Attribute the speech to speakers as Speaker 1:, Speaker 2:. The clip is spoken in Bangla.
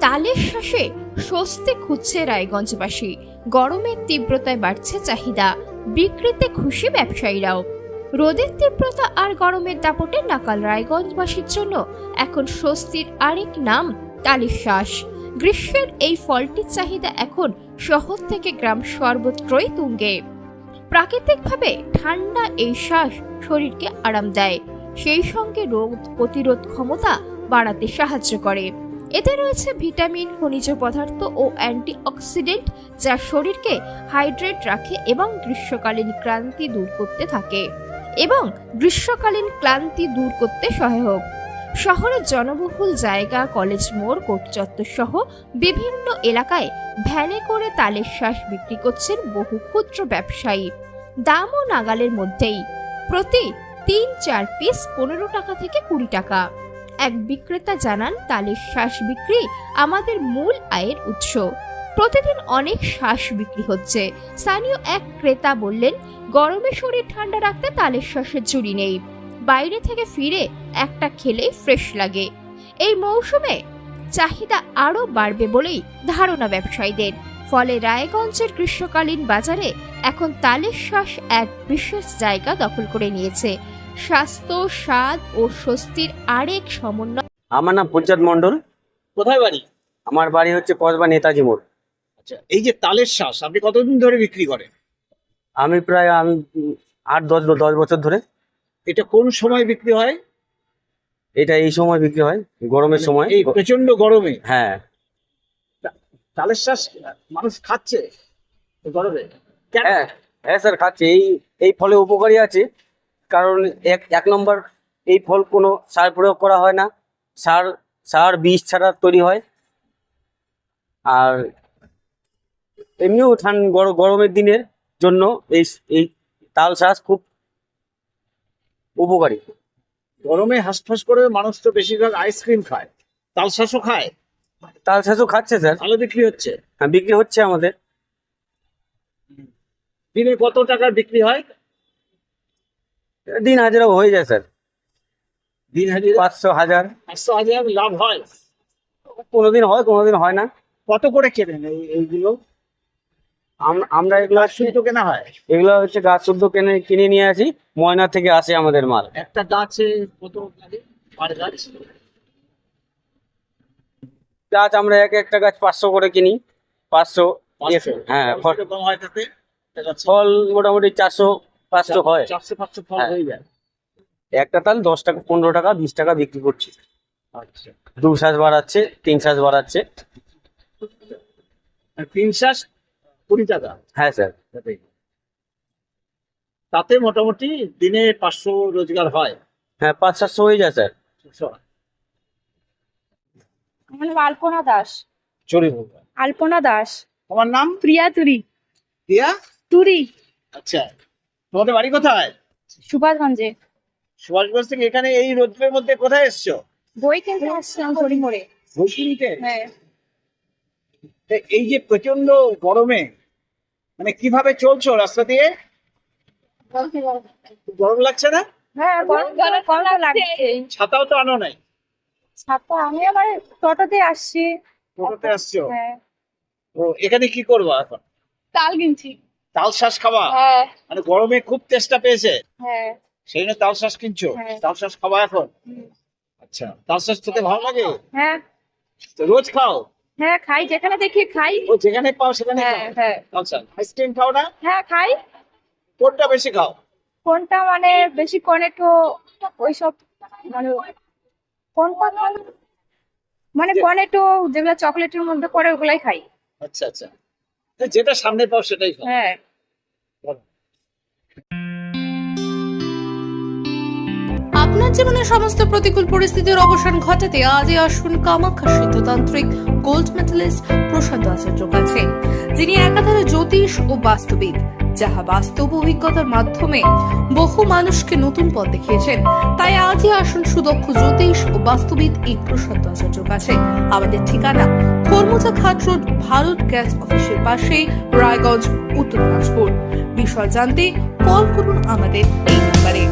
Speaker 1: তালের শ্বাসে স্বস্তি খুঁজছে রায়গঞ্জবাসী। গরমের তীব্রতায় বাড়ছে চাহিদা, বিক্রিতে খুশি ব্যবসায়ীরাও। রোদের তীব্রতা আর গরমের দাপটে নাকাল রায়গঞ্জবাসীর জন্য এখন স্বস্তির আরেক নাম তালের শ্বাস। গ্রীষ্মের এই ফলটির চাহিদা এখন শহর থেকে গ্রাম সর্বত্রই তুঙ্গে। প্রাকৃতিকভাবে ঠান্ডা এই শ্বাস শরীরকে আরাম দেয়, সেই সঙ্গে রোগ প্রতিরোধ ক্ষমতা বাড়াতে সাহায্য করে। এতে রয়েছে ভিটামিন, খনিজ পদার্থ ও অ্যান্টিঅক্সিডেন্ট, যা শরীরকে হাইড্রেট রাখে এবং গ্রীষ্মকালীন ক্লান্তি দূর করতে সহায়ক। শহরের জনবহুল জায়গা, কলেজ মোড়, কোর্ট চত্বর সহ বিভিন্ন এলাকায় ভ্যানে করে তালের শ্বাস বিক্রি করছেন বহু ক্ষুদ্র ব্যবসায়ী। দামও নাগালের মধ্যেই, প্রতি ৩-৪ পিস ১৫ টাকা থেকে ২০ টাকা। এক বিক্রেতা জানান, তালের শ্বাস বিক্রি আমাদের মূল আয়ের উৎস। প্রতিদিন অনেক শ্বাস বিক্রি হচ্ছে। স্থানীয় এক ক্রেতা বললেন, গরমে শরীর ঠান্ডা রাখতে তালের শ্বাসের জুড়ি নেই, বাইরে থেকে ফিরে একটা খেলেই ফ্রেশ লাগে। এই মৌসুমে চাহিদা আরো বাড়বে বলেই ধারণা ব্যবসায়ীদের। ফলে রায়গঞ্জের গ্রীষ্মকালীন বাজারে এখন তালের শ্বাস এক বিশেষ জায়গা দখল করে নিয়েছে। স্বাস্থ্য, স্বাদ ও স্বস্তির আরেক সমন্বয়।
Speaker 2: আমার নাম পঞ্চায়েত মন্ডল।
Speaker 3: কোথায় বাড়ি?
Speaker 2: আমার বাড়ি হচ্ছে কসবা নেতাজি মোড়।
Speaker 3: আচ্ছা, এই যে তালের শ্বাস আপনি কতদিন ধরে বিক্রি করেন?
Speaker 2: আমি প্রায় 8-10 বছর ধরে।
Speaker 3: এটা কোন সময় বিক্রি হয়?
Speaker 2: এটা এই সময় বিক্রি হয়, গরমের সময়।
Speaker 3: এই প্রচন্ড গরমে
Speaker 2: হ্যাঁ,
Speaker 3: তালের শ্বাস মানুষ খাচ্ছে এই গরমে কেন?
Speaker 2: হ্যাঁ হ্যাঁ স্যার, খাচ্ছে। এই ফলে উপকারী আছে, কারণ এক নম্বর, এই ফল কোনো সার প্রয়োগ করা হয় না, সার বীজ ছাড়া তৈরি হয়। আর এমনিও গরমের দিনের জন্য এই তাল শ্বাস খুব উপকারী।
Speaker 3: গরমে হাঁসফাঁস করে মানুষ তো বেশিরভাগ আইসক্রিম খায়, তাল শ্বাসও খায়।
Speaker 2: তাল শ্বাসও খাচ্ছে স্যার।
Speaker 3: ভালো বিক্রি হচ্ছে?
Speaker 2: হ্যাঁ, বিক্রি হচ্ছে আমাদের।
Speaker 3: দিনে কত টাকার বিক্রি হয়?
Speaker 2: দিন হাজারও হয়ে যায় স্যার।
Speaker 3: দিন হাজিরা
Speaker 2: 500-1000।
Speaker 3: 500-1000 লাভ হয়?
Speaker 2: কোনোদিন হয়, কোনোদিন হয় না।
Speaker 3: কত করে কেনেন এইগুলো?
Speaker 2: আমরা এগুলো
Speaker 3: শুদ্ধ কেনা হয়?
Speaker 2: এগুলো হচ্ছে গাছ শুদ্ধ কিনে নিয়ে আসি, ময়না থেকে আসে আমাদের মাল।
Speaker 3: একটা গাছে কত লাগে পার গাছ?
Speaker 2: গাছ আমরা একটা গাছ 500 করে কিনি। 500। হ্যাঁ,
Speaker 3: কম হয় তাতে?
Speaker 2: ফল মোটামুটি 400-500 হয়।
Speaker 3: 400-500 ফল
Speaker 2: হ্যাঁ।
Speaker 3: হয়ে যায়।
Speaker 2: একটা তাল 10 টাকা, 15 টাকা, 20 টাকা বিক্রি করছি।
Speaker 3: আচ্ছা,
Speaker 2: 2 শ্বাস বাড়াচ্ছে, 3 শ্বাস বাড়াচ্ছে।
Speaker 3: আর 3 শ্বাস 20 টাকা?
Speaker 2: হ্যাঁ স্যার।
Speaker 3: তাতে মোটামুটি দিনে 500 রোজগার হয়।
Speaker 2: হ্যাঁ, 500-700 হয়ে যায় স্যার।
Speaker 4: আমার নাম আলপনা দাস।
Speaker 3: চলে বলবো।
Speaker 4: আলপনা দাস।
Speaker 3: তোমার নাম?
Speaker 4: প্রিয়া তুরি।
Speaker 3: দিয়া
Speaker 4: তুরি।
Speaker 3: আচ্ছা, তোমাদের বাড়ি কোথায়?
Speaker 4: সুভাষগঞ্জে।
Speaker 3: সুভাষগঞ্জ থেকে এখানে এই রোদ্রের মধ্যে কোথায় এসছো?
Speaker 4: বই কিনতে আসছিলাম ঘড়ি মোড়ে।
Speaker 3: বই কিনতে?
Speaker 4: হ্যাঁ।
Speaker 3: এই যে প্রচন্ড গরমে মানে কিভাবে চলছো রাস্তা দিয়ে? গরম লাগছে না?
Speaker 4: হ্যাঁ, গরম লাগছে।
Speaker 3: ছাতাও তো আনো নাই?
Speaker 4: ছাতা আমি আবার টোটোতে আসছি।
Speaker 3: টোটোতে আসছো?
Speaker 4: হ্যাঁ।
Speaker 3: ও, এখানে কি করবা এখন?
Speaker 4: তাল কিনছি।
Speaker 3: তাল শ্বাস খাবা?
Speaker 4: হ্যাঁ।
Speaker 3: মানে গরমে খুব তেষ্টা পেয়েছে,
Speaker 4: হ্যাঁ।
Speaker 3: সেই জন্য তাল শ্বাস কিনছো?
Speaker 4: হ্যাঁ।
Speaker 3: তাল শ্বাস খাবা এখন? আচ্ছা, তাল শ্বাস খেতে ভালো লাগে?
Speaker 4: হ্যাঁ।
Speaker 3: তো রোজ খাও?
Speaker 4: হ্যাঁ, খাই, যেখানে দেখি খাই।
Speaker 3: ও, যেখানে পাও সেখানে
Speaker 4: হ্যাঁ,
Speaker 3: খাও?
Speaker 4: হ্যাঁ।
Speaker 3: আচ্ছা, আইসক্রিম খাও না?
Speaker 4: হ্যাঁ, খাই।
Speaker 3: কোনটা বেশি খাও?
Speaker 4: কোনটা মানে বেশি কর্নেটো ওইসব, মানে কোনটা মানে কর্নেটো যেগুলো চকলেটের মধ্যে পড়ে ওগুলাই খাই।
Speaker 3: আচ্ছা আচ্ছা, তো যেটা সামনে পাও সেটাই খাও।
Speaker 4: হ্যাঁ।
Speaker 5: আপনার জীবনের সমস্ত প্রতিকূল পরিস্থিতির অবসান ঘটাতে আজই আসুন কামাখ্যা সিদ্ধতান্ত্রিক গোল্ড মেডালিস্ট প্রশান্ত আচার্যের কাছে, যিনি একাধারে জ্যোতিষ ও বাস্তুবিদ, যাহা বাস্তব অভিজ্ঞতার মাধ্যমে বহু মানুষকে নতুন পথ দেখিয়েছেন। তাই আজই আসুন সুদক্ষ জ্যোতিষ ও বাস্তুবিদ এই প্রশান্ত আচার্যের কাছে। আমাদের ঠিকানা খরমুজা ঘাট রোড, ভারত গ্যাস অফিসের পাশে, রায়গঞ্জ, উত্তর দিনাজপুর। বিষয় জানতে কল করুন আমাদের এই নম্বরে।